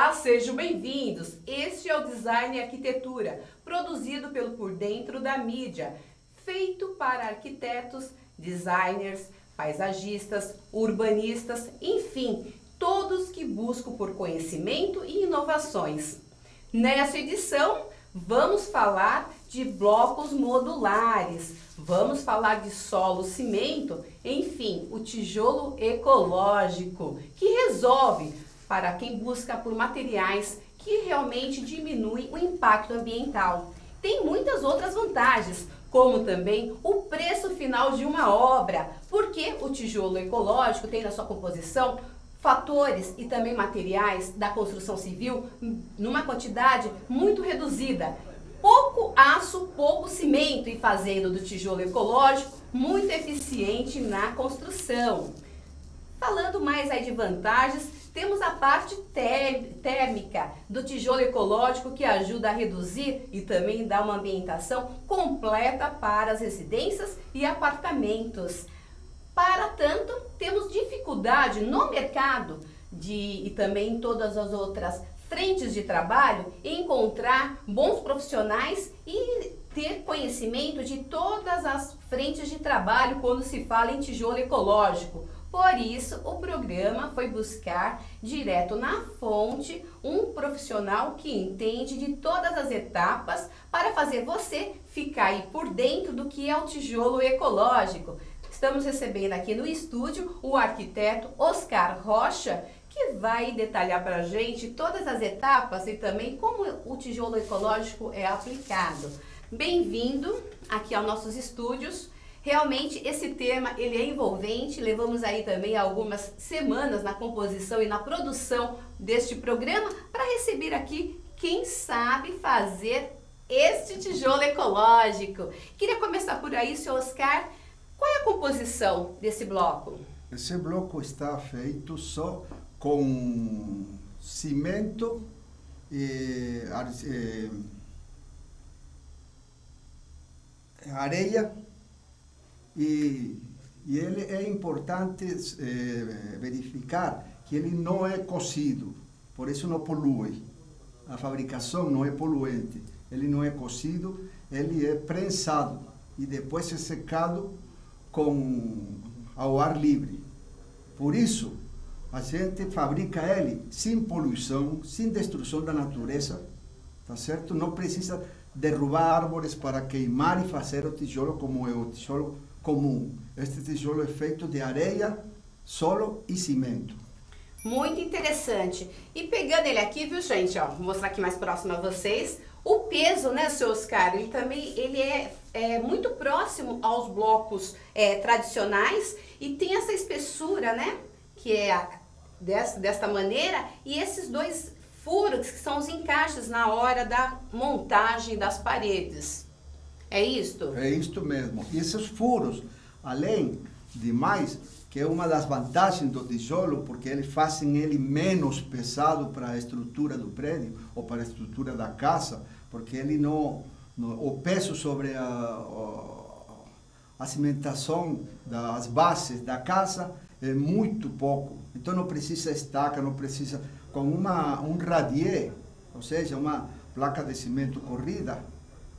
Olá, sejam bem-vindos! Este é o Design e Arquitetura, produzido pelo Por Dentro da Mídia, feito para arquitetos, designers, paisagistas, urbanistas, enfim, todos que buscam por conhecimento e inovações. Nessa edição, vamos falar de blocos modulares, vamos falar de solo cimento, enfim, o tijolo ecológico, que resolve para quem busca por materiais que realmente diminuem o impacto ambiental. Tem muitas outras vantagens, como também o preço final de uma obra, porque o tijolo ecológico tem na sua composição fatores e também materiais da construção civil numa quantidade muito reduzida. Pouco aço, pouco cimento, e fazendo do tijolo ecológico muito eficiente na construção. Falando mais aí de vantagens, temos a parte térmica do tijolo ecológico, que ajuda a reduzir e também dá uma ambientação completa para as residências e apartamentos. Para tanto, temos dificuldade no mercado e também em todas as outras frentes de trabalho em encontrar bons profissionais e ter conhecimento de todas as frentes de trabalho quando se fala em tijolo ecológico. Por isso, o programa foi buscar direto na fonte um profissional que entende de todas as etapas para fazer você ficar aí por dentro do que é o tijolo ecológico. Estamos recebendo aqui no estúdio o arquiteto Oscar Rocha, que vai detalhar para a gente todas as etapas e também como o tijolo ecológico é aplicado. Bem-vindo aqui aos nossos estúdios. Realmente esse tema ele é envolvente, levamos aí também algumas semanas na composição e na produção deste programa para receber aqui quem sabe fazer este tijolo ecológico. Queria começar por aí, senhor Oscar, qual é a composição desse bloco? Esse bloco está feito só com cimento e areia. E ele é importante verificar que ele não é cozido, por isso não polui. A fabricação não é poluente, ele não é cozido, ele é prensado e depois é secado ao ar livre. Por isso, a gente fabrica ele sem poluição, sem destruição da natureza, tá certo? Não precisa derrubar árvores para queimar e fazer o tijolo como é o tijolo comum. Este tijolo é feito de areia, solo e cimento. Muito interessante. E pegando ele aqui, viu, gente, ó, vou mostrar aqui mais próximo a vocês. O peso, né, seu Oscar, ele é muito próximo aos blocos tradicionais e tem essa espessura, né, que é desta maneira, e esses dois furos que são os encaixes na hora da montagem das paredes. É isto? É isto mesmo. E esses furos, além de mais, que é uma das vantagens do tijolo, porque eles fazem ele menos pesado para a estrutura do prédio ou para a estrutura da casa, porque ele o peso sobre a cimentação das bases da casa é muito pouco. Então não precisa estaca, não precisa com um radier, ou seja, uma placa de cimento corrida,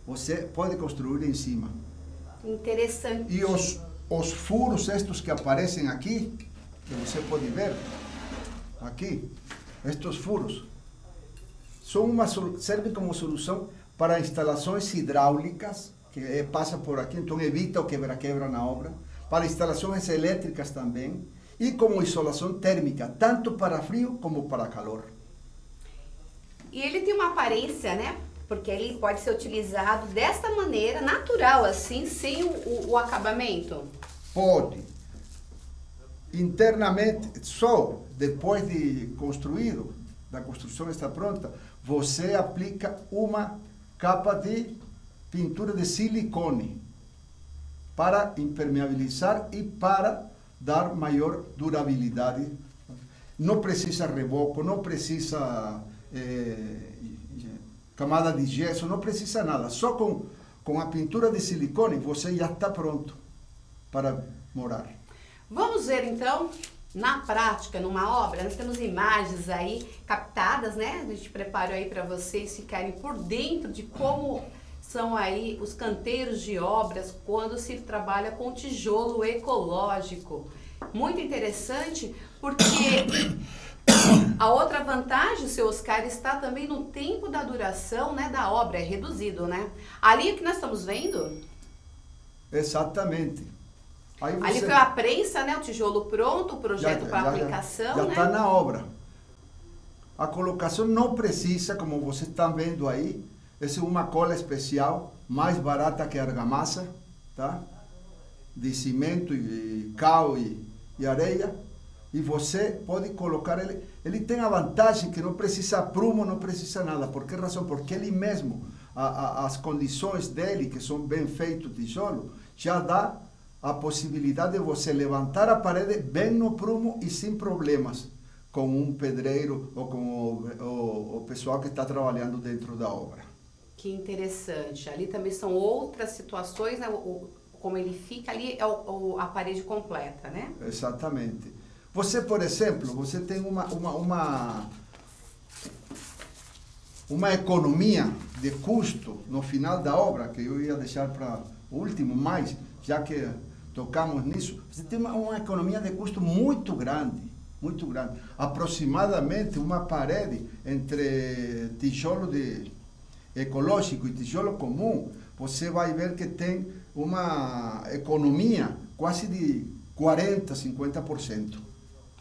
você pode construir em cima. Interessante. E os furos estes que aparecem aqui, que você pode ver, aqui, estes furos, servem como solução para instalações hidráulicas, que passa por aqui, então evita o quebra-quebra na obra, para instalações elétricas também, e como isolação térmica, tanto para frio como para calor. E ele tem uma aparência, né? Porque ele pode ser utilizado desta maneira, natural, assim, sem o acabamento? Pode. Internamente, só depois de construído, da construção está pronta, você aplica uma capa de pintura de silicone para impermeabilizar e para dar maior durabilidade. Não precisa reboco, não precisa camada de gesso, não precisa nada. Só com a pintura de silicone você já está pronto para morar. Vamos ver então na prática, numa obra, nós temos imagens aí captadas, né? A gente preparou aí para vocês ficarem por dentro de como são aí os canteiros de obras quando se trabalha com tijolo ecológico. Muito interessante, porque a outra vantagem, seu Oscar, está também no tempo da duração, né, da obra, é reduzido, né? Ali o que nós estamos vendo? Exatamente. Aí você... Ali foi a prensa, né, o tijolo pronto, o projeto para aplicação, já né? está na obra. A colocação não precisa, como vocês estão vendo aí, essa é uma cola especial, mais barata que a argamassa, tá? De cimento e cal e areia. E você pode colocar ele. Ele tem a vantagem que não precisa prumo, não precisa nada. Por que razão? Porque ele mesmo, as condições dele, que são bem feitos tijolo, já dá a possibilidade de você levantar a parede bem no prumo e sem problemas com um pedreiro ou com o pessoal que está trabalhando dentro da obra. Que interessante. Ali também são outras situações, né? Como ele fica ali é a parede completa, né? Exatamente. Você, por exemplo, você tem uma economia de custo no final da obra, que eu ia deixar para o último, mas já que tocamos nisso, você tem uma economia de custo muito grande, muito grande. Aproximadamente uma parede entre tijolo ecológico e tijolo comum, você vai ver que tem uma economia quase de 40%, 50%.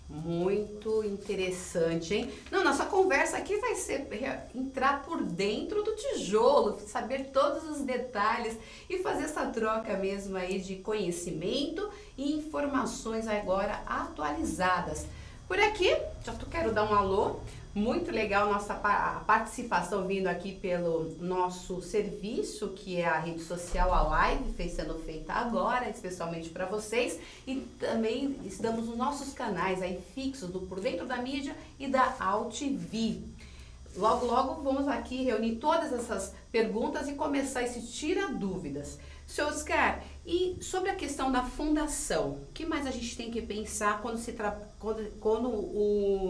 Muito interessante, hein? Não, nossa conversa aqui vai ser entrar por dentro do tijolo, saber todos os detalhes e fazer essa troca mesmo aí de conhecimento e informações agora atualizadas. Por aqui, já quero dar um alô. Muito legal nossa participação vindo aqui pelo nosso serviço, que é a rede social, a live, sendo feita agora, especialmente para vocês. E também estamos nos nossos canais aí fixos do Por Dentro da Mídia e da AltV. Logo, logo vamos aqui reunir todas essas perguntas e começar esse tira dúvidas. Seu Oscar, e sobre a questão da fundação, o que mais a gente tem que pensar quando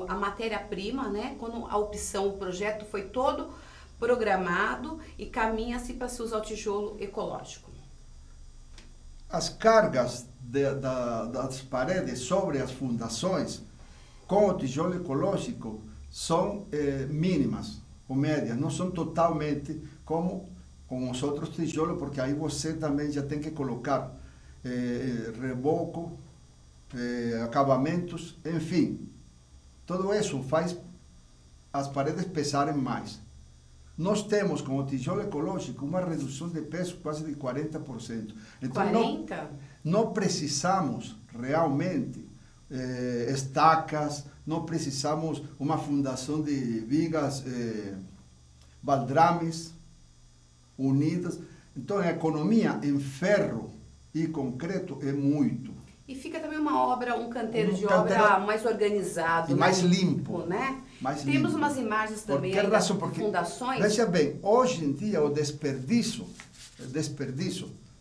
a matéria-prima, né, quando a opção, o projeto foi todo programado e caminha-se para se usar o tijolo ecológico? As cargas das paredes sobre as fundações com o tijolo ecológico são mínimas ou médias, não são totalmente como com os outros tijolos, porque aí você também já tem que colocar reboco, acabamentos, enfim. Tudo isso faz as paredes pesarem mais. Nós temos com o tijolo ecológico uma redução de peso quase de 40%. Então 40%? Não precisamos realmente estacas, não precisamos uma fundação de vigas, baldrames, unidas. Então a economia em ferro e concreto é muito. E fica também uma obra, um canteiro de obra mais organizado, e mais limpo, né? Mais Temos limpo. umas imagens também aí das fundações. Veja bem, hoje em dia o desperdício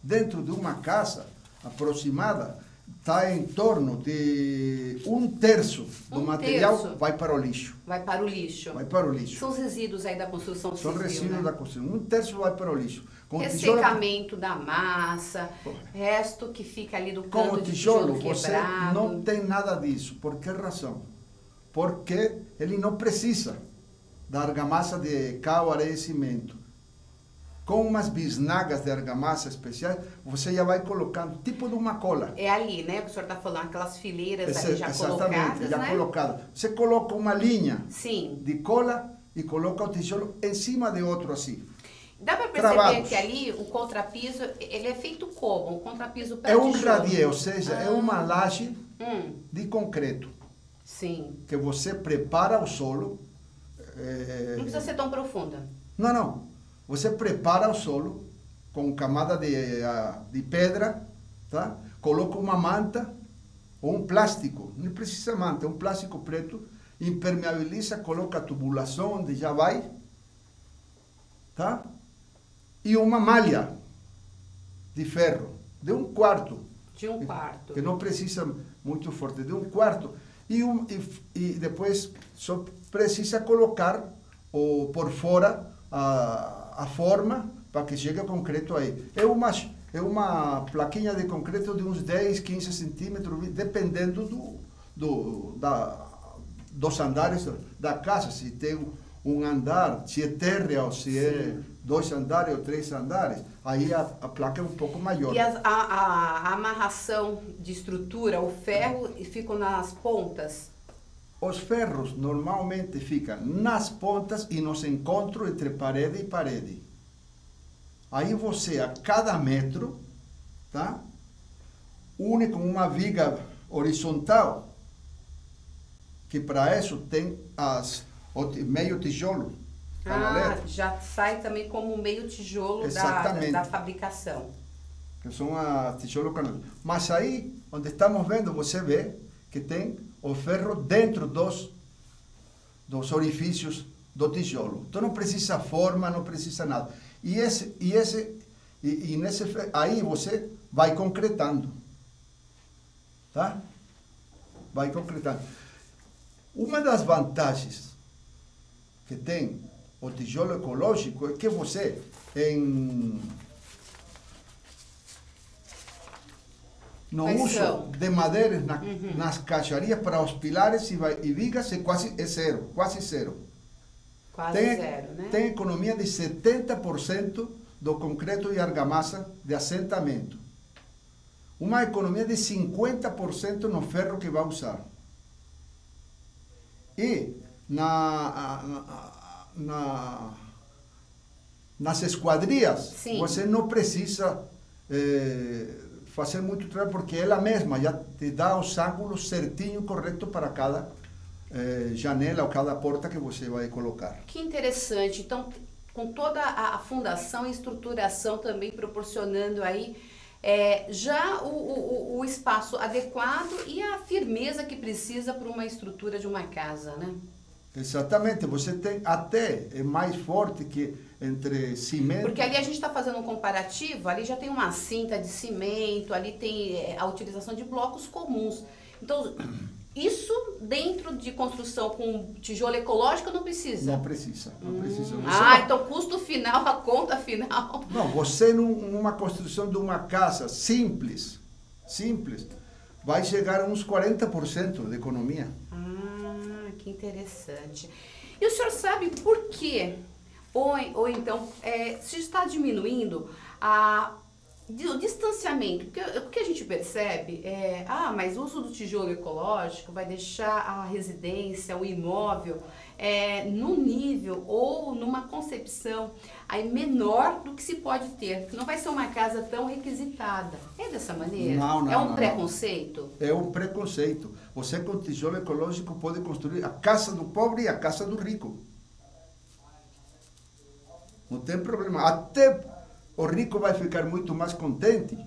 dentro de uma casa aproximada está em torno de 1/3 do material vai para o lixo. Vai para o lixo. Vai para o lixo. São os resíduos aí da construção civil. São resíduos, né, da construção. 1/3 vai para o lixo. Com ressecamento da massa, resto que fica ali do canto com o tijolo, você quebrado. não tem nada disso. Por que razão? Porque ele não precisa da argamassa de cal, areia e cimento. Com umas bisnagas de argamassa especiais, você já vai colocando, tipo de uma cola. É ali, né? O senhor está falando, aquelas fileiras ali já exatamente, colocadas, já né? colocado. Você coloca uma linha Sim. de cola e coloca o tijolo em cima de outro assim. Dá para perceber que ali o contrapiso, ele é feito como? O contrapiso para tijolo? É um tijolo. radier, ou seja, é uma laje de concreto. Sim. Que você prepara o solo. Não precisa ser tão profunda. Não. Você prepara o solo com camada de pedra, tá? Coloca uma manta ou um plástico, não precisa manta, um plástico preto, impermeabiliza, coloca a tubulação onde já vai, tá? E uma malha de ferro, de 1/4. De 1/4. Que não precisa muito forte, de 1/4. E depois só precisa colocar por fora a forma para que chegue o concreto aí. É uma plaquinha de concreto de uns 10, 15 centímetros, dependendo dos andares da casa, se tem um andar, se é térrea ou se é 2 andares ou 3 andares, aí a placa é um pouco maior. E a amarração de estrutura, o ferro fica nas pontas? Os ferros normalmente ficam nas pontas e nos encontros entre parede e parede. Aí você, a cada metro, tá, une com uma viga horizontal, que para isso tem meio tijolo. Já sai também como meio tijolo da fabricação. Que são a tijolo canal. Mas aí, onde estamos vendo, você vê que tem o ferro dentro dos orifícios do tijolo. Então não precisa forma, não precisa nada. Aí você vai concretando. Tá? Vai concretando. Uma das vantagens que tem o tijolo ecológico é que você, no uso de madeiras nas caixarias para os pilares e vigas é quase zero. Quase zero, né? Tem economia de 70% do concreto e argamassa de assentamento. Uma economia de 50% no ferro que vai usar. E nas esquadrias, sim, você não precisa fazer muito trabalho, porque ela mesma já te dá os ângulos certinho, correto para cada janela ou cada porta que você vai colocar. Que interessante. Então, com toda a fundação e estruturação também proporcionando aí já o espaço adequado e a firmeza que precisa para uma estrutura de uma casa, né? Exatamente, você tem até, é mais forte que entre cimento... Porque ali a gente está fazendo um comparativo, ali já tem uma cinta de cimento, ali tem a utilização de blocos comuns. Então, isso dentro de construção com tijolo ecológico não precisa? Não precisa, não precisa. Então custo final, a conta final... Não, você numa construção de uma casa simples, vai chegar a uns 40% de economia. Que interessante. E o senhor sabe por quê? Ou então, se está diminuindo o distanciamento? Porque o que a gente percebe mas o uso do tijolo ecológico vai deixar a residência, o imóvel, num nível ou numa concepção aí menor do que se pode ter. Não vai ser uma casa tão requisitada. É dessa maneira? Não. É um preconceito? É um preconceito. Você com tijolo ecológico pode construir a casa do pobre e a casa do rico. Não tem problema. Até o rico vai ficar muito mais contente.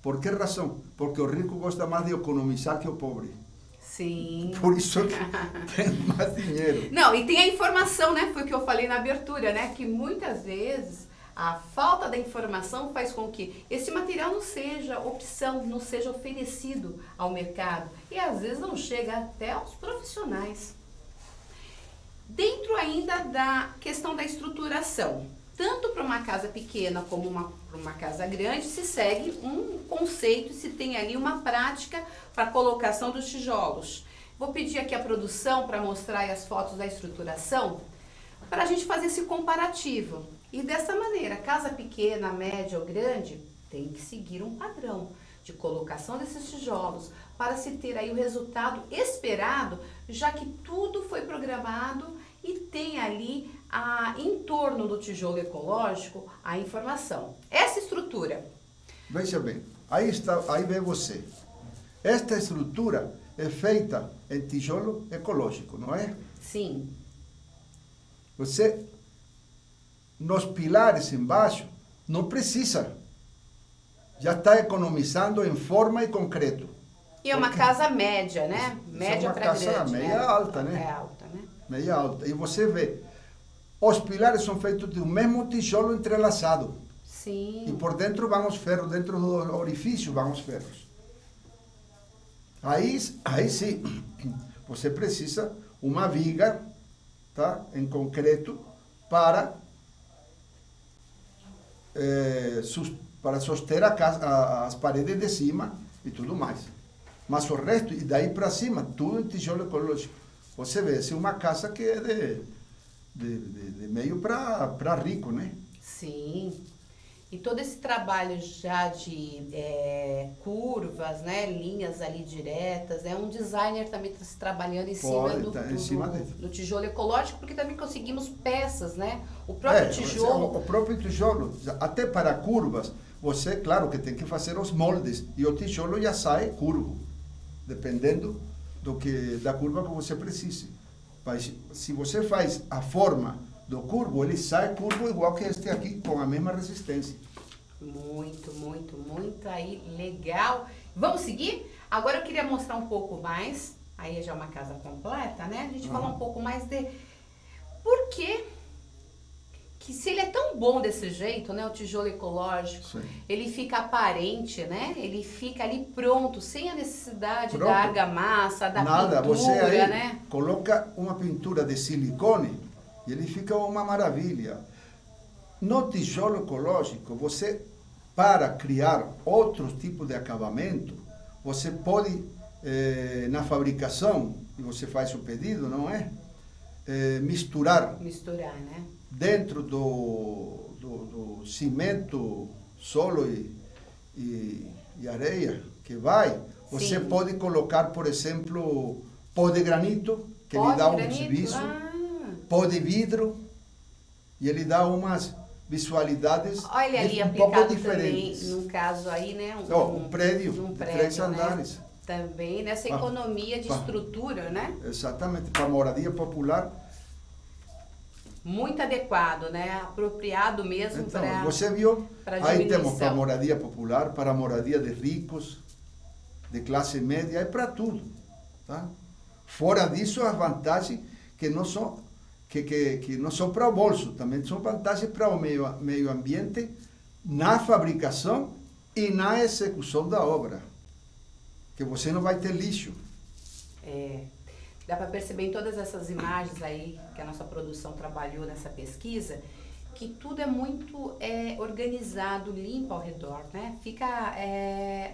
Por que razão? Porque o rico gosta mais de economizar que o pobre. Sim. Por isso que tem mais dinheiro. Não, e tem a informação, né? Foi o que eu falei na abertura, né? Que muitas vezes a falta da informação faz com que esse material não seja opção, não seja oferecido ao mercado. E às vezes não chega até aos profissionais. Dentro ainda da questão da estruturação, tanto para uma casa pequena como para uma casa grande, se segue um conceito, se tem ali uma prática para a colocação dos tijolos. Vou pedir aqui a produção para mostrar aí as fotos da estruturação, para a gente fazer esse comparativo. E dessa maneira, casa pequena, média ou grande, tem que seguir um padrão de colocação desses tijolos para se ter aí o resultado esperado, já que tudo foi programado e tem ali em torno do tijolo ecológico a informação. Essa estrutura. Veja bem, aí vem você. Esta estrutura é feita em tijolo ecológico, não é? Sim. Você, nos pilares embaixo, não precisa. Já está economizando em forma e concreto. E é uma casa média, né? Média para grande. É uma casa meia alta, né? É alta, né? Meia alta. E você vê, os pilares são feitos do mesmo tijolo entrelaçado. Sim. E por dentro vão os ferros, dentro do orifício vão os ferros. Aí sim, você precisa uma viga, tá, em concreto para para suster a casa, as paredes de cima e tudo mais. Mas o resto, e daí para cima, tudo em tijolo ecológico. Você vê, essa é uma casa que é de meio para rico, né? Sim. E todo esse trabalho já de curvas, né, linhas ali diretas, um designer também está se trabalhando em cima do tijolo ecológico, porque também conseguimos peças, né? O próprio tijolo... O próprio tijolo, até para curvas, você, claro, que tem que fazer os moldes, e o tijolo já sai curvo, dependendo da curva que você precise. Mas se você faz a forma do curvo, ele sai curvo igual que este aqui, com a mesma resistência. Muito, muito, muito aí, legal. Vamos seguir? Agora eu queria mostrar um pouco mais, aí já é uma casa completa, né? A gente falar um pouco mais de por que se ele é tão bom desse jeito, né? O tijolo ecológico, sim, ele fica aparente, né? Ele fica ali pronto, sem a necessidade da argamassa, da pintura, você aí né? Coloca uma pintura de silicone e ele fica uma maravilha. No tijolo ecológico, você, para criar outros tipos de acabamento, você pode, na fabricação, e você faz o pedido, não é? Misturar, né? Dentro do cimento, solo e areia que vai, você sim, pode colocar, por exemplo, pó de granito, que ele dá um serviço, pó de vidro, e ele dá umas visualidades um pouco diferentes. Também, no caso aí, né? Um prédio de 3 andares. Né? Também nessa economia de estrutura, né? Exatamente, para moradia popular. Muito adequado, né? Apropriado mesmo para... Você viu? Aí temos para moradia popular, para moradia de ricos, de classe média, é para tudo, tá? Fora disso, as vantagens que não são... Que não são para o bolso, também são vantagens para o meio ambiente na fabricação e na execução da obra, que você não vai ter lixo. Dá para perceber em todas essas imagens aí que a nossa produção trabalhou nessa pesquisa, que tudo é muito organizado, limpo ao redor, né? Fica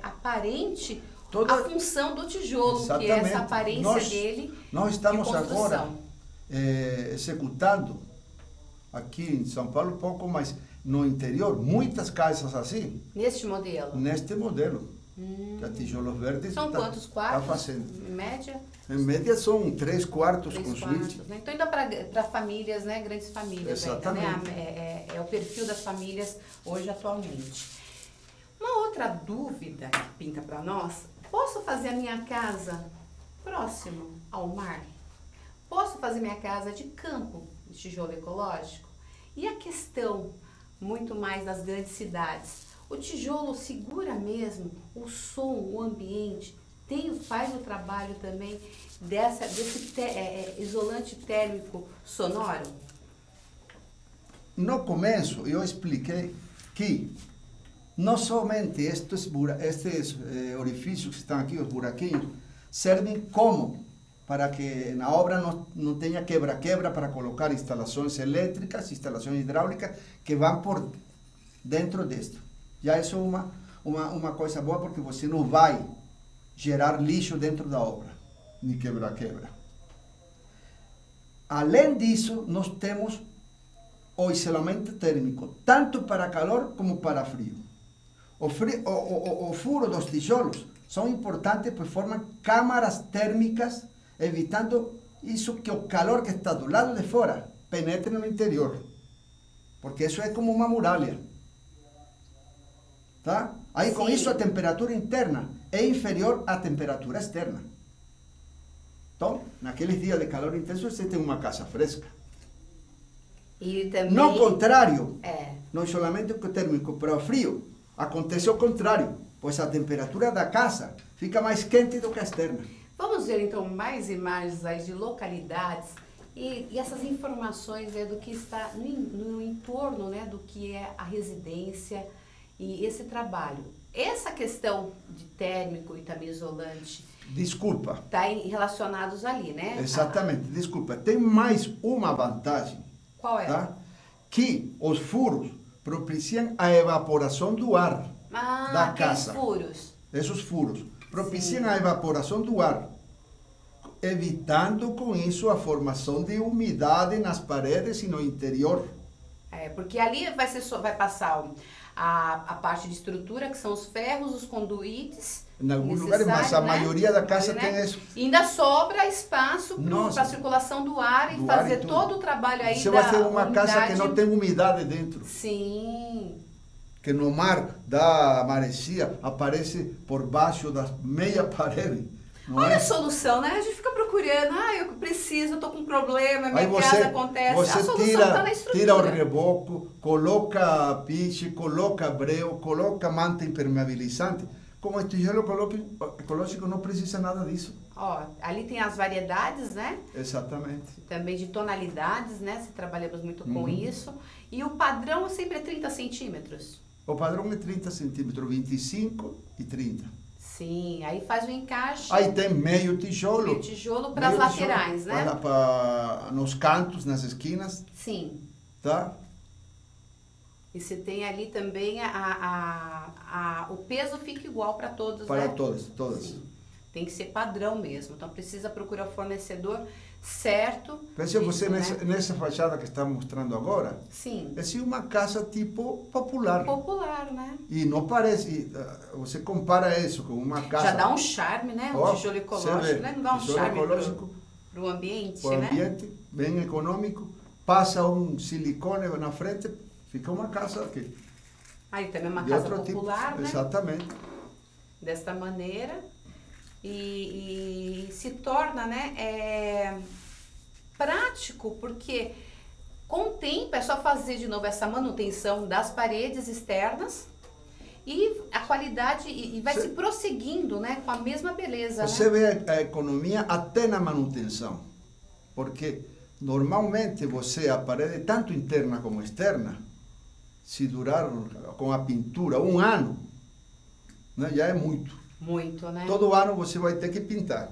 aparente a função do tijolo, exatamente, que é essa aparência dele. Nós estamos agora executando aqui em São Paulo, pouco mais no interior, muitas casas assim. Neste modelo? Neste modelo. Que a Tijolos Verdes são quantos quartos? Está fazendo. Em média? Em média são 3 quartos com suíte. Né? Então ainda para famílias, né? Grandes famílias. Exatamente. Ainda, né? É o perfil das famílias hoje atualmente. Uma outra dúvida que pinta para nós: posso fazer a minha casa próximo ao mar? Posso fazer minha casa de campo, de tijolo ecológico? E a questão muito mais das grandes cidades? O tijolo segura mesmo o som, o ambiente? Faz o trabalho também desse isolante térmico sonoro? No começo eu expliquei que não somente estes orifícios que estão aqui, os buraquinhos, servem como para que na obra não tenha quebra-quebra para colocar instalações elétricas, instalações hidráulicas que vão por dentro disto. Já isso é uma coisa boa, porque você não vai gerar lixo dentro da obra, nem quebra-quebra. Além disso, nós temos o isolamento térmico, tanto para calor como para frio. O furo dos tijolos são importantes, pois formam câmaras térmicas, evitando isso, que o calor que está do lado de fora penetre no interior, porque isso é como uma muralha. Tá? Aí com isso a temperatura interna é inferior à temperatura externa. Então, naqueles dias de calor intenso, você tem uma casa fresca. E também, no contrário, no isolamento térmico para o frio, acontece o contrário, pois a temperatura da casa fica mais quente do que a externa. Vamos ver então mais imagens aí de localidades e essas informações do que está no entorno, né, do que é a residência e esse trabalho. essa questão de térmico e também isolante Desculpa. está relacionados ali, né? Exatamente, desculpa. Tem mais uma vantagem. Qual é? Tá? Que os furos propiciam a evaporação do ar da casa. Furos. Esses furos propiciam Sim. a evaporação do ar, evitando com isso a formação de umidade nas paredes e no interior. Porque ali vai passar a parte de estrutura, que são os ferros, os conduítes. Em alguns lugares, mas a maioria da casa tem isso. E ainda sobra espaço para a circulação do ar e fazer todo o trabalho aí Você vai ter uma casa que não tem umidade dentro. Sim. Que no mar da maresia aparece por baixo da meia parede. Olha a solução, né? A gente fica procurando, eu preciso, eu tô com um problema, minha aí casa acontece. Você a solução está na estrutura. tira o reboco, coloca piche, coloca breu, coloca manta impermeabilizante. Como o tijolo ecológico não precisa nada disso. Ali tem as variedades, né? Exatamente. Também de tonalidades, né? Se trabalhamos muito com isso. E o padrão sempre é 30 centímetros? O padrão é 30 centímetros, 25 e 30. Sim, aí faz o encaixe. Aí tem meio tijolo. Meio tijolo para as laterais, né? Nos cantos, nas esquinas. Sim. Tá? E você tem ali também o peso fica igual para todos, para né? todas. Sim. Tem que ser padrão mesmo. Então precisa procurar o fornecedor certo. Veja você nessa fachada que está mostrando agora. Sim. É uma casa tipo popular. Popular, né? E não parece. Você compara isso com uma casa. Já dá um charme, né? O tijolo ecológico, né? Não dá um charme para o ambiente, né? O ambiente, bem econômico. Passa um silicone na frente, fica uma casa aqui. Aí também é uma casa popular, tipo. né? Exatamente. Desta maneira. E se torna, né, prático, porque com o tempo é só fazer de novo essa manutenção das paredes externas e a qualidade e vai se prosseguindo, né, com a mesma beleza. Você né? vê a economia até na manutenção, porque normalmente a parede, tanto interna como externa, se durar com a pintura 1 ano, né, já é muito. Muito, né? Todo ano você vai ter que pintar.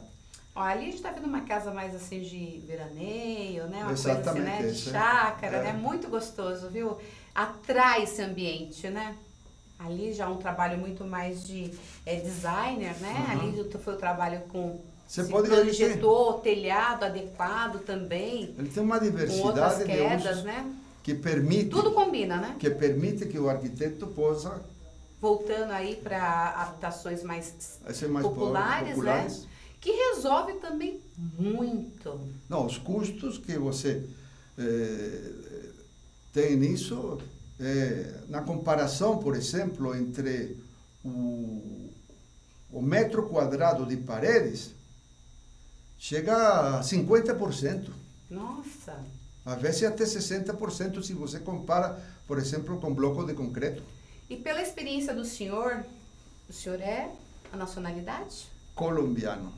Ali a gente está vendo uma casa mais assim de veraneio, né? Uma Exatamente, coisa assim, né? De chácara, né? Muito gostoso, viu? Atrai esse ambiente, né? Ali já é um trabalho muito mais de designer, né? Ali foi o trabalho com... Você projetou telhado adequado também. Ele tem uma diversidade com outras quedas, de usos, né? Que permite... Tudo combina, né? Que permite que o arquiteto possa... Voltando aí para habitações mais populares, né? Que resolve também muito. Não, os custos que você tem nisso, na comparação, por exemplo, entre o metro quadrado de paredes, chega a 50%. Nossa! Às vezes até 60% se você compara, por exemplo, com bloco de concreto. E pela experiência do senhor é a nacionalidade? Colombiano.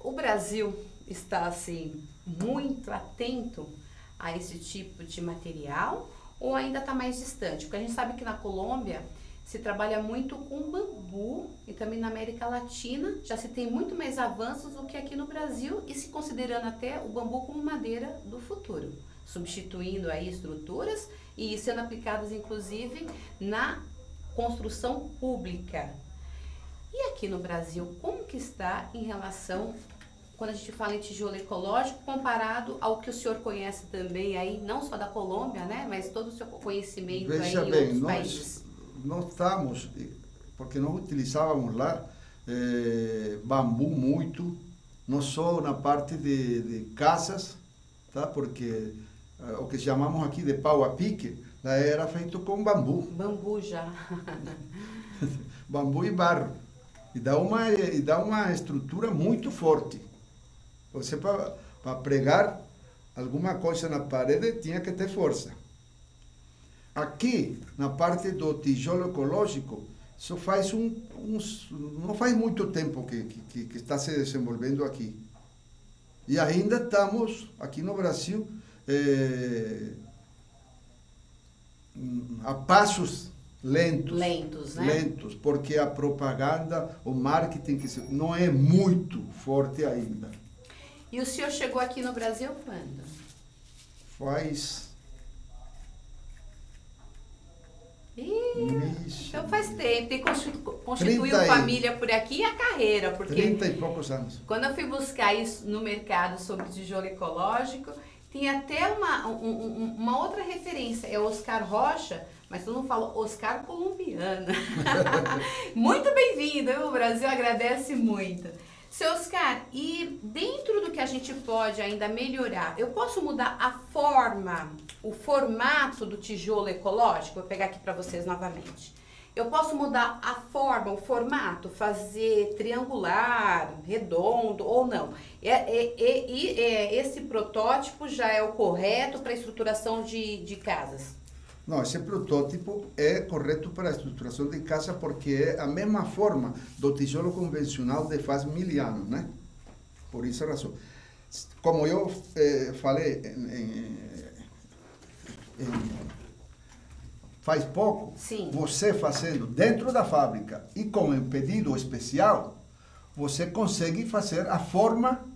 O Brasil está, assim, muito atento a esse tipo de material ou ainda está mais distante? Porque a gente sabe que na Colômbia se trabalha muito com bambu e também na América Latina já se tem muito mais avanços do que aqui no Brasil e se considerando até o bambu como madeira do futuro, substituindo aí estruturas e sendo aplicadas inclusive na construção pública. E aqui no Brasil, como que está em relação, quando a gente fala em tijolo ecológico, comparado ao que o senhor conhece também aí, não só da Colômbia, né, mas todo o seu conhecimento aí em outros países? Nós estamos, porque nós utilizávamos lá bambu muito, não só na parte de casas, tá? Porque o que chamamos aqui de pau a pique, lá era feito com bambu. Bambu já. Bambu e barro. E dá uma estrutura muito forte. Você, para pregar alguma coisa na parede, tinha que ter força. Aqui, na parte do tijolo ecológico, só faz não faz muito tempo que está se desenvolvendo aqui. E ainda estamos, aqui no Brasil, a passos Lentos, né? Lentos, porque a propaganda, o marketing não é muito forte ainda. E o senhor chegou aqui no Brasil quando? Faz... Então faz tempo, tem constituiu família por aqui e a carreira, porque 30 e poucos anos. Quando eu fui buscar isso no mercado sobre tijolo ecológico, tem até uma outra referência, é Oscar Rocha, mas tu não fala Oscar colombiano. Muito bem-vindo, o Brasil agradece muito. Seu Oscar, e dentro do que a gente pode ainda melhorar, eu posso mudar a forma, o formato do tijolo ecológico? Vou pegar aqui para vocês novamente. Eu posso mudar a forma, o formato, fazer triangular, redondo ou não. Esse protótipo já é o correto para a estruturação de casas? Não, esse protótipo é correto para a estruturação de casa porque é a mesma forma do tijolo convencional de faz 1000 anos, né? Por essa razão. Como eu falei faz pouco, sim, você fazendo dentro da fábrica e com um pedido especial, você consegue fazer a forma,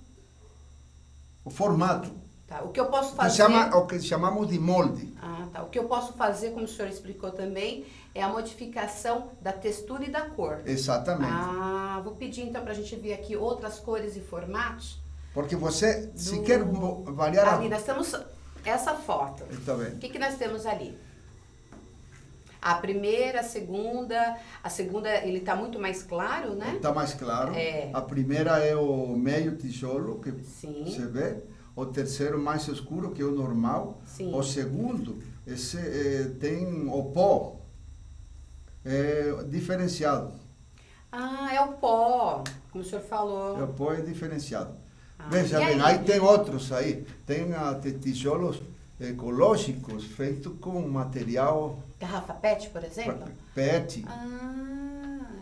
o formato. Tá, o que eu posso fazer... O que chamamos de molde. Ah, tá. O que eu posso fazer, como o senhor explicou também, é a modificação da textura e da cor. Exatamente. Ah, vou pedir então para a gente ver aqui outras cores e formatos. Porque você, se quer variar... Ali, nós temos essa foto. Está bem. O que nós temos ali? A primeira, a segunda ele está muito mais claro, né? Está mais claro. É. A primeira é o meio tijolo, que sim, você vê. O terceiro mais escuro, que é o normal. Sim. O segundo, esse tem o pó diferenciado. Ah, é o pó, como o senhor falou. O pó é diferenciado. Ah, Veja bem, aí tem outros aí. Tem tijolos ecológicos feitos com material... Garrafa PET, por exemplo? PET.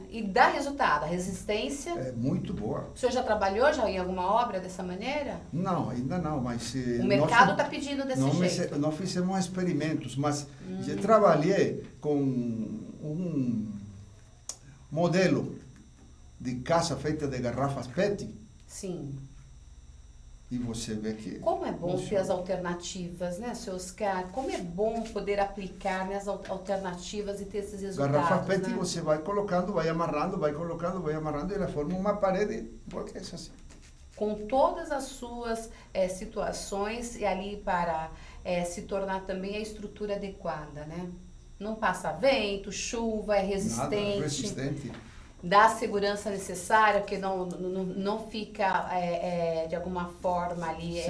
E dá resultado, a resistência... É muito boa. O senhor já trabalhou já em alguma obra dessa maneira? Não, ainda não, mas... O mercado está pedindo desse jeito? Não fizemos experimentos, mas já trabalhei com um modelo de casa feita de garrafas PET. Sim. E você vê que... Como é bom ter as alternativas, né, seu Oscar? Como é bom poder aplicar, né, as alternativas e ter esses resultados, garrafa PET, né? você vai colocando, vai amarrando, vai colocando, vai amarrando, e ela forma uma parede, porque é assim. Com todas as suas situações e ali para se tornar também a estrutura adequada, né? Não passa vento, chuva, é resistente. Nada, resistente. Dá a segurança necessária, que não fica de alguma forma ali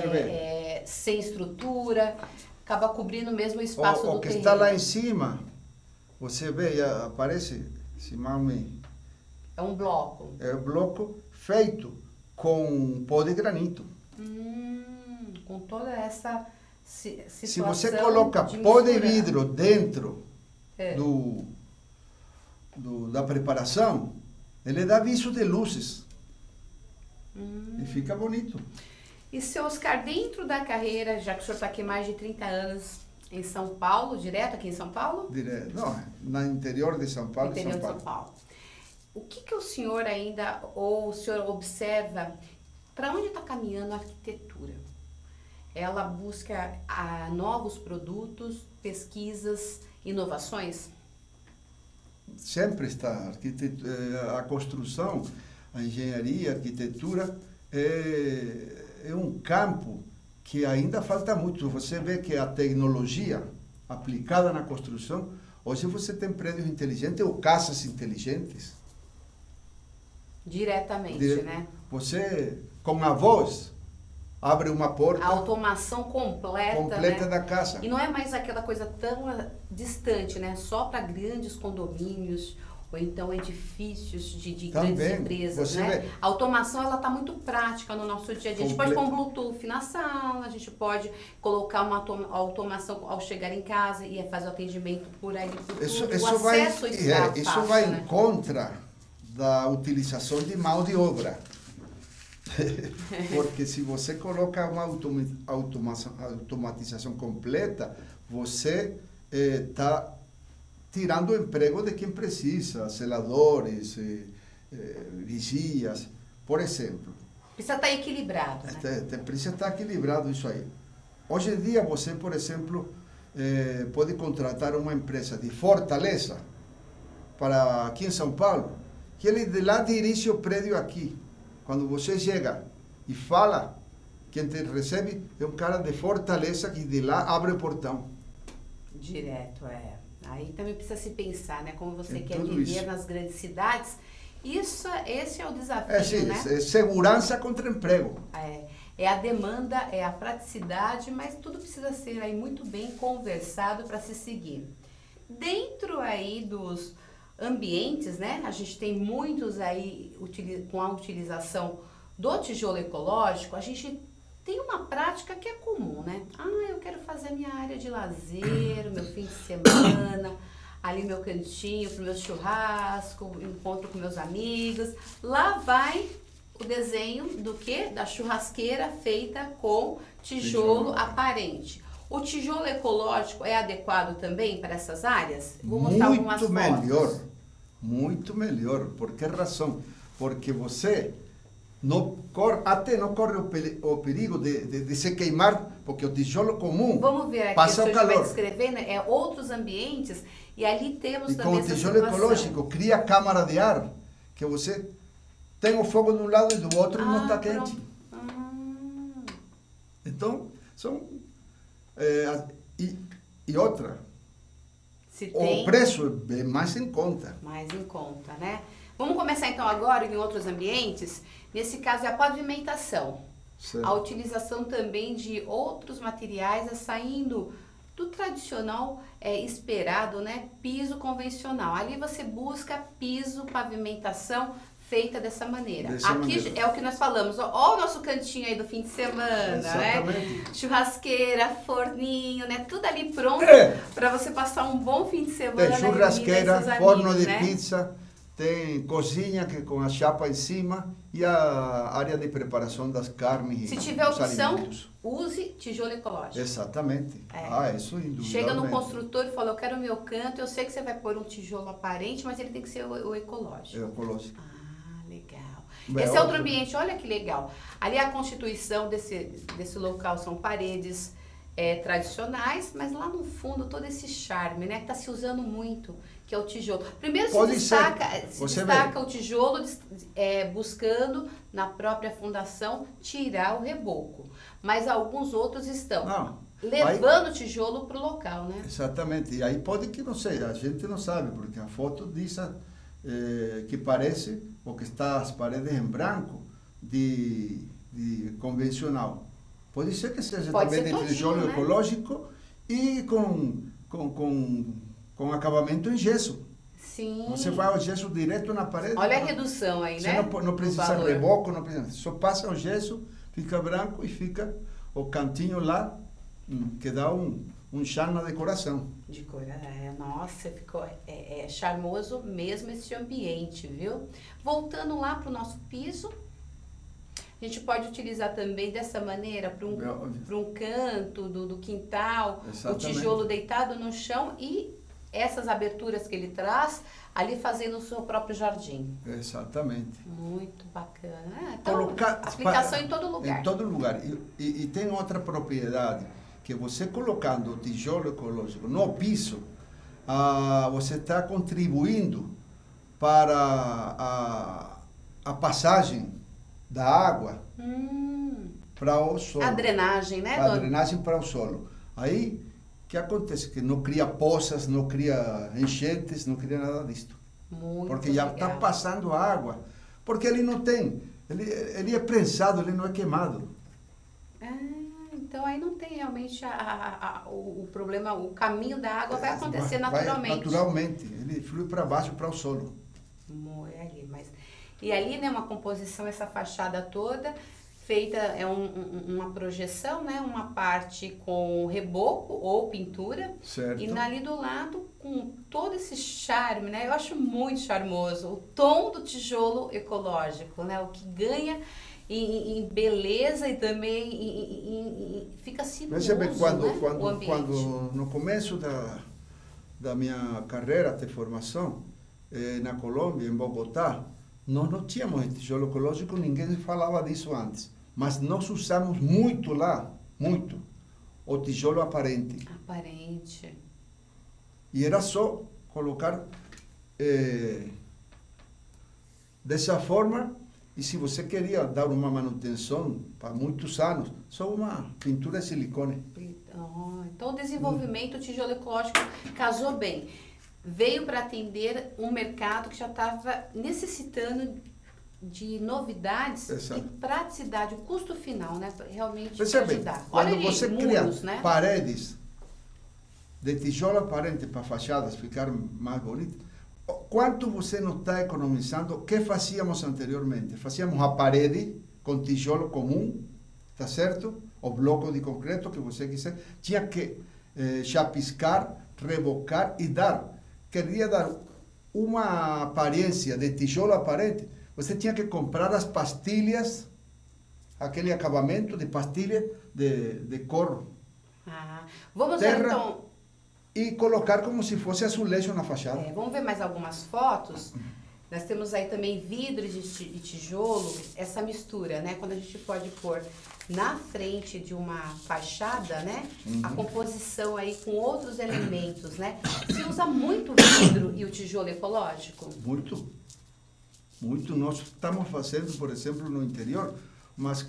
sem estrutura, acaba cobrindo mesmo o espaço do terreno. O que está lá em cima, você vê, aparece, se mame... É um bloco. É um bloco feito com pó de granito. Com toda essa situação. Se você coloca pó de vidro dentro da preparação, ele dá viso de luzes. E fica bonito. E seu Oscar, dentro da carreira, já que o senhor está aqui mais de 30 anos em São Paulo, direto aqui em São Paulo? Direto, não, no interior de São Paulo. Interior de São Paulo. O que o senhor ainda, ou o senhor observa, para onde está caminhando a arquitetura? Ela busca novos produtos, pesquisas, inovações? Sempre está. A construção, a engenharia, a arquitetura é um campo que ainda falta muito. Você vê que a tecnologia aplicada na construção, hoje você tem prédios inteligentes ou casas inteligentes. Diretamente, né? Você, com a voz, abre uma porta... A automação completa, né? Da casa. E não é mais aquela coisa tão distante, né? Só para grandes condomínios ou então edifícios de grandes empresas, né? Vê. A automação, ela está muito prática no nosso dia a dia. A gente pode pôr um Bluetooth na sala, a gente pode colocar uma automação ao chegar em casa e fazer o atendimento por aí. Isso vai em contra da utilização de mão de obra. Porque se você coloca uma automatização completa, você está tirando o emprego de quem precisa, zeladores, vigias, por exemplo. Precisa estar equilibrado, né? Precisa estar equilibrado isso aí. Hoje em dia, você, por exemplo, pode contratar uma empresa de Fortaleza, para aqui em São Paulo, que ele de lá dirige o prédio aqui. Quando você chega e fala, quem te recebe é um cara de Fortaleza que de lá abre o portão. Direto, Aí também precisa se pensar, né? Como você quer tudo viver isso. nas grandes cidades. Esse é o desafio, né? É segurança contra emprego. É a demanda, é a praticidade, mas tudo precisa ser aí muito bem conversado para se seguir. Dentro aí dos ambientes, né? A gente tem muitos aí com a utilização do tijolo ecológico, a gente tem uma prática que é comum, né? Eu quero fazer a minha área de lazer, meu fim de semana, ali meu cantinho pro meu churrasco, encontro com meus amigos. Lá vai o desenho do quê? Da churrasqueira feita com tijolo aparente. O tijolo ecológico é adequado também para essas áreas? Vou mostrar algumas fotos. Muito melhor. Por que razão? Porque você até não corre o perigo de se queimar, porque o tijolo comum Vamos ver aqui, passa o calor. Vai descrevendo, outros ambientes, e ali temos também essa situação. Com o tijolo ecológico, cria câmara de ar, que você tem o fogo de um lado e do outro não está quente. Então, e outra, o preço é mais em conta. Mais em conta, né? Vamos começar então agora em outros ambientes. Nesse caso é a pavimentação. Certo. A utilização também de outros materiais, saindo do tradicional esperado, né? Piso convencional. Ali você busca piso, pavimentação feita dessa maneira. Aqui é o que nós falamos, ó o nosso cantinho aí do fim de semana, né? Churrasqueira, forninho, né? Tudo ali pronto para você passar um bom fim de semana. Tem churrasqueira, forno de pizza, tem cozinha com a chapa em cima e a área de preparação das carnes. Se tiver opção, use tijolo ecológico. Exatamente. Isso indubitavelmente. Chega no construtor e fala, eu quero o meu canto, eu sei que você vai pôr um tijolo aparente, mas ele tem que ser o ecológico. É ecológico. Legal. Esse é outro ambiente, olha que legal. Ali a constituição desse local são paredes tradicionais, mas lá no fundo todo esse charme, né, que está se usando muito, que é o tijolo. Primeiro se destaca o tijolo buscando na própria fundação tirar o reboco, mas alguns outros estão levando o tijolo para o local, né? Exatamente, e aí pode que não seja, a gente não sabe, porque a foto diz que parece, porque está as paredes em branco, de convencional. Pode ser que seja também de tijolo ecológico e com acabamento em gesso. Sim. Você vai ao gesso direto na parede. Olha a redução aí, né? Você não precisa reboco, não precisa. Só passa o gesso, fica branco e fica o cantinho lá, que dá um charme na decoração. Nossa, ficou charmoso mesmo esse ambiente, viu? Voltando lá para o nosso piso, a gente pode utilizar também dessa maneira para um canto do quintal, exatamente. O tijolo deitado no chão e essas aberturas que ele traz, ali fazendo o seu próprio jardim. Exatamente. Muito bacana. Então, aplicação em todo lugar. Em todo lugar. E tem outra propriedade, que você colocando o tijolo ecológico no piso, você está contribuindo para a passagem da água para o solo. A drenagem, né? A drenagem para o solo. Aí, o que acontece? Que não cria poças, não cria enchentes, não cria nada disso. Porque já está passando água. Porque ele não tem, ele é prensado, ele não é queimado. Então aí não tem realmente o problema, o caminho da água vai acontecer naturalmente. Naturalmente, ele flui para baixo, para o solo. E ali, né, uma composição, essa fachada toda, feita, uma projeção, né, uma parte com reboco ou pintura. Certo. E ali do lado, com todo esse charme, né, eu acho muito charmoso, o tom do tijolo ecológico, né, o que ganha em beleza e também fica sinuoso, quando, né, o ambiente. Quando no começo da minha carreira de formação, na Colômbia, em Bogotá, nós não tínhamos tijolo ecológico, ninguém falava disso antes. Mas nós usamos muito lá, muito, o tijolo aparente. Aparente. E era só colocar dessa forma, e se você queria dar uma manutenção para muitos anos, só uma pintura de silicone. Então o desenvolvimento do tijolo ecológico casou bem. Veio para atender um mercado que já estava necessitando de novidades. Exato. E praticidade, o custo final, né? Realmente ajudar. Quando você cria paredes de tijolo aparente para fachadas ficar mais bonitas, quanto você não está economizando? O que fazíamos anteriormente? Fazíamos a parede com tijolo comum, tá certo? O bloco de concreto que você quiser. Tinha que chapiscar, rebocar e dar. Queria dar uma aparência de tijolo aparente, você tinha que comprar as pastilhas, aquele acabamento de pastilha de couro. Vamos ver então. E colocar como se fosse azulejo na fachada. Vamos ver mais algumas fotos. Nós temos aí também vidro e tijolo, essa mistura, né? Quando a gente pode pôr na frente de uma fachada, né? A composição aí com outros elementos, né? Se usa muito o vidro e o tijolo ecológico? Muito. Muito. Nós estamos fazendo, por exemplo, no interior, mas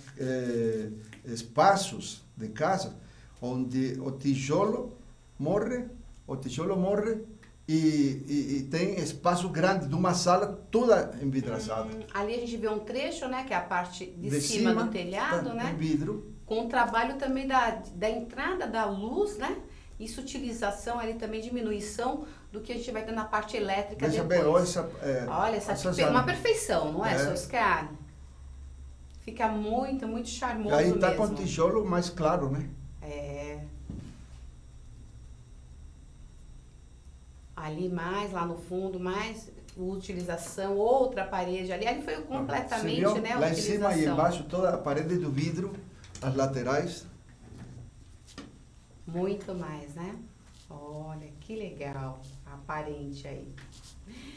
espaços de casa onde o tijolo morre e tem espaço grande de uma sala toda envidraçada. Ali a gente vê um trecho, né, que é a parte de cima do telhado, né? Vidro. Com o trabalho também da entrada da luz, né? Isso, utilização ali também, diminuição do que a gente vai ter na parte elétrica depois. Bem, olha, essa uma perfeição, não é, Oscar? Fica muito, muito charmoso aí tá mesmo. Com tijolo mais claro, né? Ali mais, lá no fundo, mais utilização, outra parede ali. Ali foi completamente, né, lá em cima e embaixo, toda a parede do vidro, as laterais. Muito mais, né? Olha, que legal, aparente aí.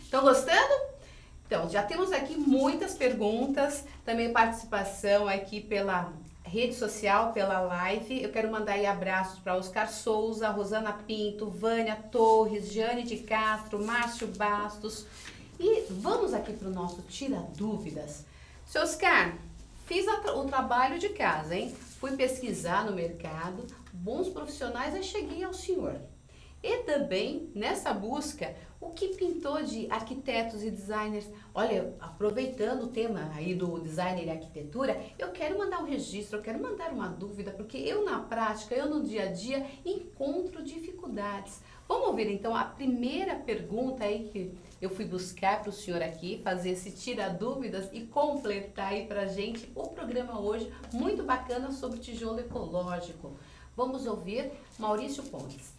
Estão gostando? Então, já temos aqui muitas perguntas, também participação aqui pela rede social, pela live. Eu quero mandar aí abraços para Oscar Souza, Rosana Pinto, Vânia Torres, Jane de Castro, Márcio Bastos. E vamos aqui para o nosso Tira Dúvidas. Seu Oscar, fiz o trabalho de casa, hein? Fui pesquisar no mercado, bons profissionais, aí cheguei ao senhor. E também, nessa busca, o que pintou de arquitetos e designers? Olha, aproveitando o tema aí do design e arquitetura, eu quero mandar um registro, eu quero mandar uma dúvida, porque eu na prática, eu no dia a dia, encontro dificuldades. Vamos ouvir então a primeira pergunta aí que eu fui buscar para o senhor aqui, fazer esse tira dúvidas e completar aí pra gente o programa hoje, muito bacana, sobre tijolo ecológico. Vamos ouvir Maurício Pontes.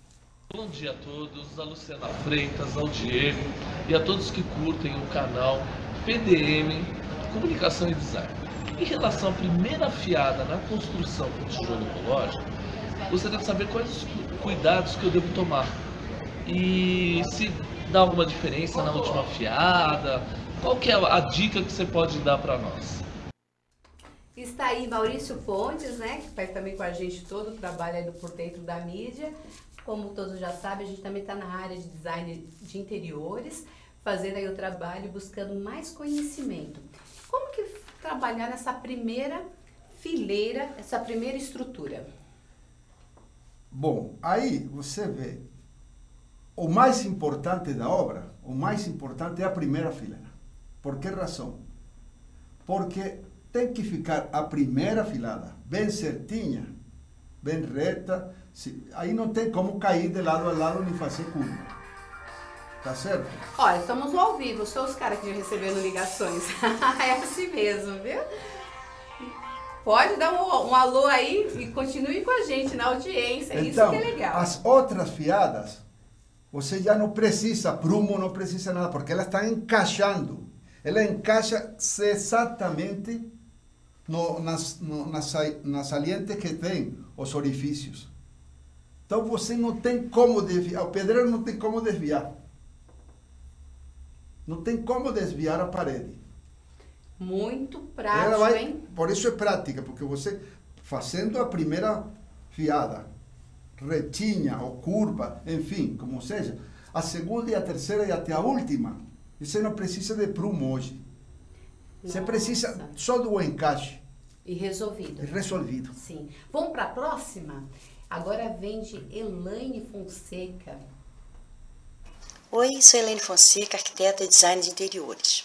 Bom dia a todos, a Luciana Freitas, ao Diego e a todos que curtem o canal PDM Comunicação e Design. Em relação à primeira fiada na construção com tijolo ecológico, gostaria de saber quais os cuidados que eu devo tomar e se dá alguma diferença na última fiada, qual que é a dica que você pode dar para nós? Está aí Maurício Pontes, né, que faz também com a gente todo o trabalho aí do Por Dentro da Mídia. Como todos já sabem, a gente também está na área de design de interiores, fazendo aí o trabalho, buscando mais conhecimento. Como que trabalhar nessa primeira fileira, essa primeira estrutura? Bom, aí você vê, o mais importante da obra, o mais importante é a primeira fileira. Por que razão? Porque tem que ficar a primeira filada bem certinha, bem reta. Aí não tem como cair de lado a lado nem fazer curva. Tá certo? Olha, estamos ao vivo. Sou os caras que já receberam ligações. É assim mesmo, viu? Pode dar um alô aí e continue com a gente na audiência. Então, isso que é legal. As outras fiadas, você já não precisa prumo, não precisa nada, porque ela está encaixando. Ela encaixa exatamente nas salientes que tem os orifícios. Então você não tem como desviar, o pedreiro não tem como desviar. Não tem como desviar a parede. Muito prático, hein? Por isso é prática, porque você fazendo a primeira fiada, retinha ou curva, enfim, como seja, a segunda e a terceira e até a última, você não precisa de prumo hoje. Você precisa só do encaixe. E resolvido. E resolvido. Sim. Vamos para a próxima? Agora vem de Elaine Fonseca. Oi, sou Elaine Fonseca, arquiteta e designer de interiores.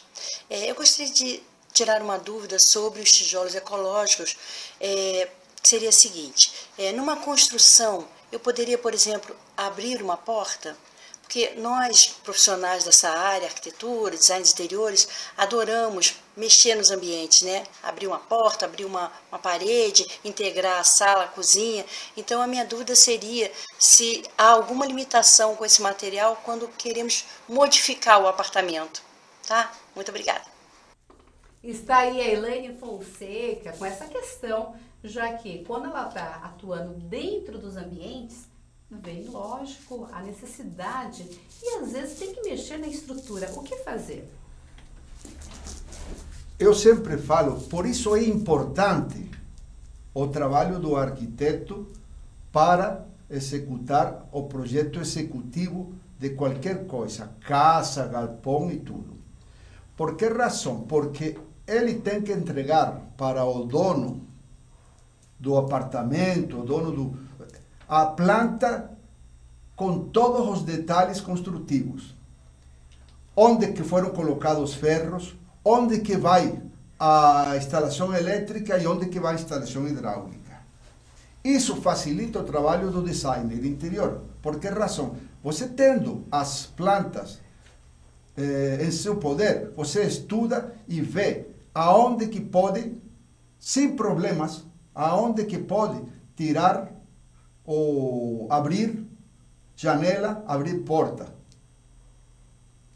Eu gostaria de tirar uma dúvida sobre os tijolos ecológicos, que seria a seguinte: numa construção, eu poderia, por exemplo, abrir uma porta? Porque nós, profissionais dessa área, arquitetura, design de interiores, adoramos mexer nos ambientes, né? Abrir uma porta, abrir uma parede, integrar a sala, a cozinha. Então, a minha dúvida seria se há alguma limitação com esse material quando queremos modificar o apartamento, tá? Muito obrigada. Está aí a Elaine Fonseca com essa questão, já que quando ela está atuando dentro dos ambientes, vem, lógico, a necessidade e às vezes tem que mexer na estrutura. O que fazer? Eu sempre falo, por isso é importante o trabalho do arquiteto para executar o projeto executivo de qualquer coisa, casa, galpão e tudo. Por que razão? Porque ele tem que entregar para o dono do apartamento, o dono a planta com todos os detalhes construtivos. Onde que foram colocados ferros, onde que vai a instalação elétrica e onde que vai a instalação hidráulica. Isso facilita o trabalho do designer interior. Por que razão? Você tendo as plantas em seu poder, você estuda e vê aonde que pode, sem problemas, aonde que pode tirar ou abrir janela, abrir porta.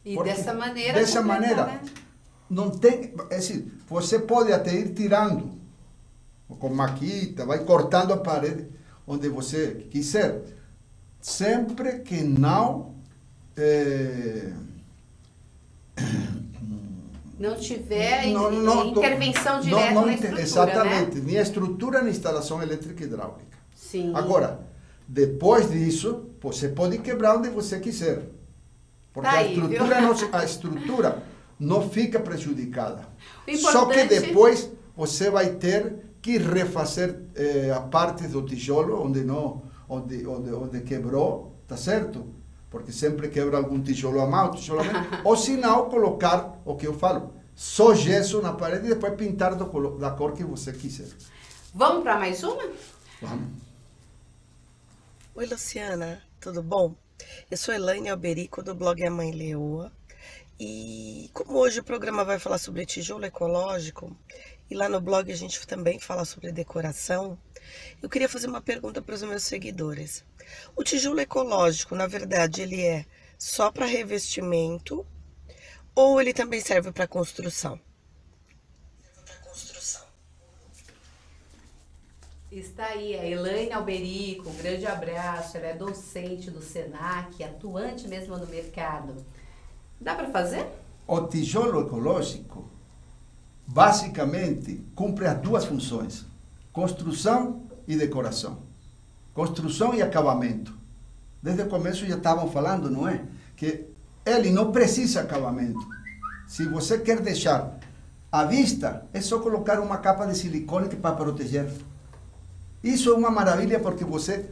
E porque dessa maneira... Dessa maneira, né? Não tem... É assim, você pode até ir tirando com maquita, vai cortando a parede onde você quiser. Sempre que não... não tiver intervenção direta na estrutura, exatamente, né? Nem a estrutura, nem a instalação elétrica e hidráulica. Sim. Agora, depois disso, você pode quebrar onde você quiser. Porque tá a estrutura não fica prejudicada. Importante... Só que depois você vai ter que refazer a parte do tijolo onde quebrou, tá certo? Porque sempre quebra algum tijolo a mão, ou se não, colocar o que eu falo, só gesso na parede e depois pintar da cor que você quiser. Vamos para mais uma? Vamos. Oi, Luciana, tudo bom? Eu sou Elaine Alberico, do blog A Mãe Leoa. E como hoje o programa vai falar sobre tijolo ecológico, e lá no blog a gente também fala sobre decoração, eu queria fazer uma pergunta para os meus seguidores. O tijolo ecológico, na verdade, ele é só para revestimento ou ele também serve para construção? Está aí a Elaine Alberico, um grande abraço, ela é docente do Senac, atuante mesmo no mercado. Dá para fazer? O tijolo ecológico, basicamente, cumpre as duas funções, construção e decoração. Construção e acabamento. Desde o começo já estavam falando, não é? Que ele não precisa acabamento. Se você quer deixar à vista, é só colocar uma capa de silicone para proteger. Isso é uma maravilha porque você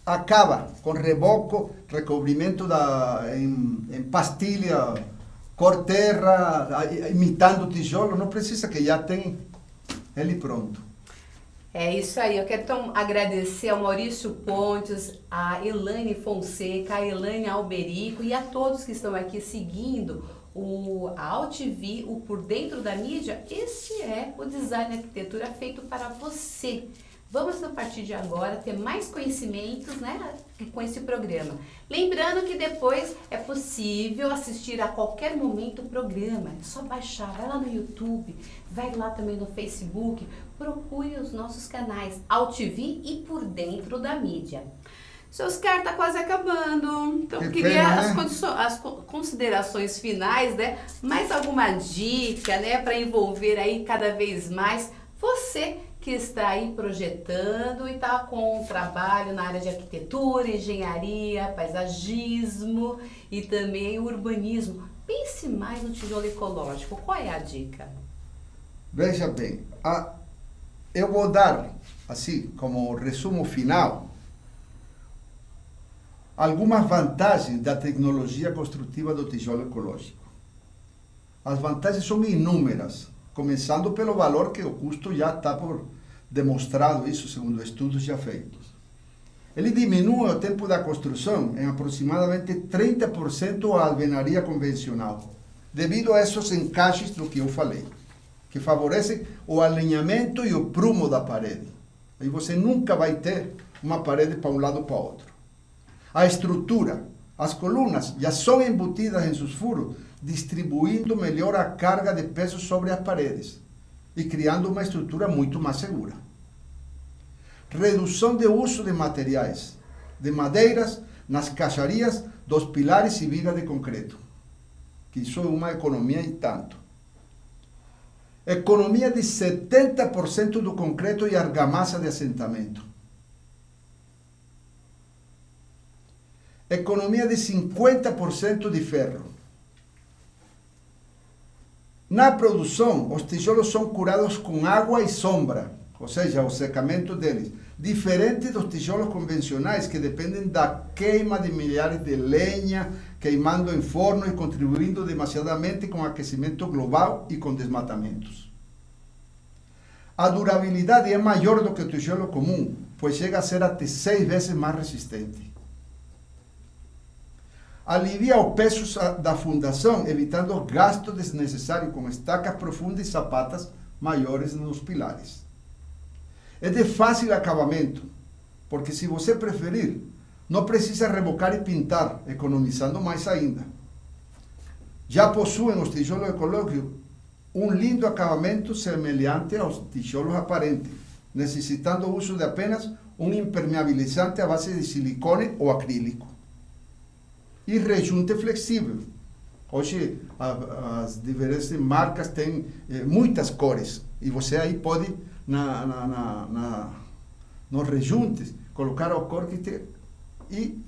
acaba com reboco, recobrimento em pastilha, cor terra, imitando o tijolo. Não precisa, que já tem ele pronto. É isso aí, eu quero então agradecer ao Maurício Pontes, a Elaine Fonseca, a Elaine Alberico e a todos que estão aqui seguindo a AltV, o Por Dentro da Mídia. Esse é o Design e Arquitetura feito para você. Vamos, a partir de agora, ter mais conhecimentos, né, com esse programa. Lembrando que depois é possível assistir a qualquer momento o programa. É só baixar, vai lá no YouTube, vai lá também no Facebook, procure os nossos canais AltV e Por Dentro da Mídia. Seu Oscar, está quase acabando. Então, eu queria pena, né? as considerações finais, né? Mais alguma dica, né? Para envolver aí cada vez mais você que está aí projetando e está com um trabalho na área de arquitetura, engenharia, paisagismo e também urbanismo. Pense mais no tijolo ecológico. Qual é a dica? Veja bem, eu vou dar, assim, como resumo final, algumas vantagens da tecnologia construtiva do tijolo ecológico. As vantagens são inúmeras, começando pelo valor que o custo já está por demonstrado, isso segundo estudos já feitos. Ele diminui o tempo da construção em aproximadamente 30% a alvenaria convencional, devido a esses encaixes do que eu falei, que favorecem o alinhamento e o prumo da parede. Aí você nunca vai ter uma parede para um lado ou para o outro. A estrutura, as colunas já são embutidas em seus furos, distribuindo melhor a carga de peso sobre as paredes e criando uma estrutura muito mais segura. Redução de uso de materiais, de madeiras, nas caixarias dos pilares e vigas de concreto, que isso é uma economia em tanto. Economia de 70% do concreto e argamassa de assentamento. Economia de 50% de ferro. Na produção, os tijolos são curados com água e sombra, ou seja, o secamento deles, diferente dos tijolos convencionais que dependem da queima de milhares de lenha, queimando em forno e contribuindo demasiadamente com o aquecimento global e com desmatamentos. A durabilidade é maior do que o tijolo comum, pois chega a ser até 6 vezes mais resistente. Alivia o peso da fundação, evitando gastos desnecessários com estacas profundas e sapatas maiores nos pilares. É de fácil acabamento, porque se você preferir, não precisa rebocar e pintar, economizando mais ainda. Já possuem os tijolos ecológicos um lindo acabamento semelhante aos tijolos aparentes, necessitando o uso de apenas um impermeabilizante à base de silicone ou acrílico. E rejunte flexível. Hoje as diversas marcas têm muitas cores e você aí pode nos rejuntes colocar a cor que tem e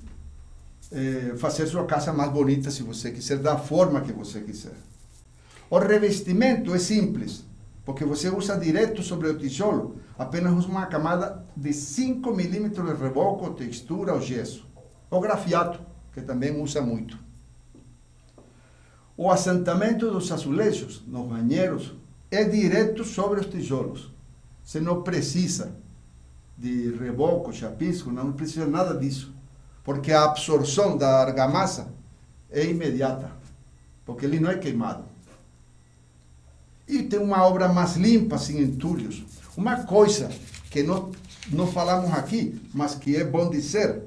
fazer sua casa mais bonita se você quiser, da forma que você quiser. O revestimento é simples, porque você usa direto sobre o tijolo apenas uma camada de 5 milímetros de reboco, textura ou gesso. O grafiato, que também usa muito. O assentamento dos azulejos nos banheiros é direto sobre os tijolos. Você não precisa de reboco, chapisco, não precisa nada disso. Porque a absorção da argamassa é imediata, porque ele não é queimado. E tem uma obra mais limpa, sem entulhos. Uma coisa que não falamos aqui, mas que é bom dizer,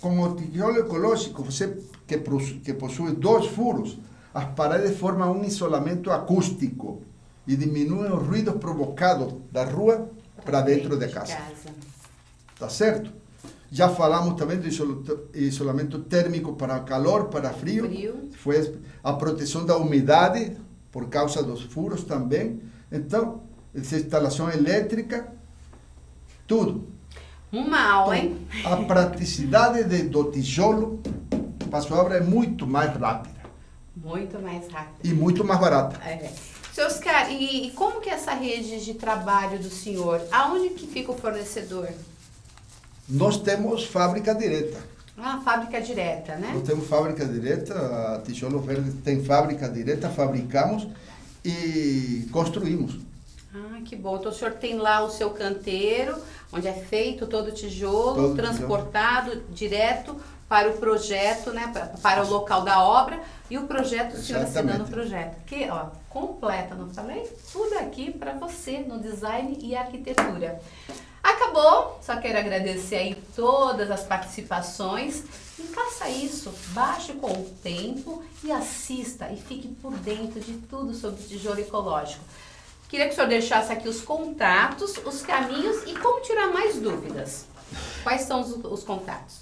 com o tijolo ecológico, você que possui 2 furos, as paredes formam um isolamento acústico e diminuem os ruídos provocados da rua para dentro de casa. Tá certo? Já falamos também do isolamento térmico para calor, para frio. Foi a proteção da umidade, por causa dos furos também. Então, essa instalação elétrica, tudo. Mal, hein? A praticidade do tijolo para sua obra é muito mais rápida. Muito mais rápida. E muito mais barata. Seu Oscar, e como que é essa rede de trabalho do senhor? Aonde que fica o fornecedor? Nós temos fábrica direta. Ah, fábrica direta, né? Nós temos fábrica direta, a Tijolo Verde tem fábrica direta, fabricamos e construímos. Ah, que bom. Então o senhor tem lá o seu canteiro, onde é feito todo o tijolo, transportado direto para o projeto, né, para o local da obra, e o projeto, o senhor assinando o projeto. Que, ó, completa, não falei? Tudo aqui para você, no design e arquitetura. Acabou, só quero agradecer aí todas as participações e faça isso, baixe com o tempo e assista e fique por dentro de tudo sobre tijolo ecológico. Queria que o senhor deixasse aqui os contatos, os caminhos e como tirar mais dúvidas. Quais são os contatos?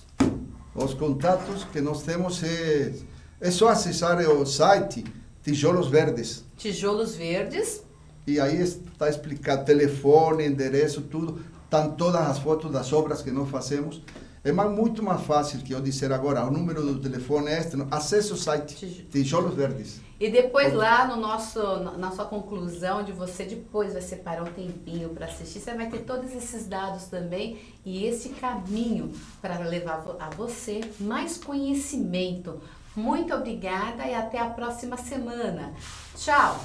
Os contatos que nós temos é só acessar o site Tijolos Verdes. Tijolos Verdes. E aí está explicado telefone, endereço, tudo. Estão todas as fotos das obras que nós fazemos. É muito mais fácil que eu dizer agora, o número do telefone é este. Acesse o site Tijolos Verdes. E depois lá na sua conclusão, de você depois vai separar um tempinho para assistir, você vai ter todos esses dados também e esse caminho para levar a você mais conhecimento. Muito obrigada e até a próxima semana. Tchau!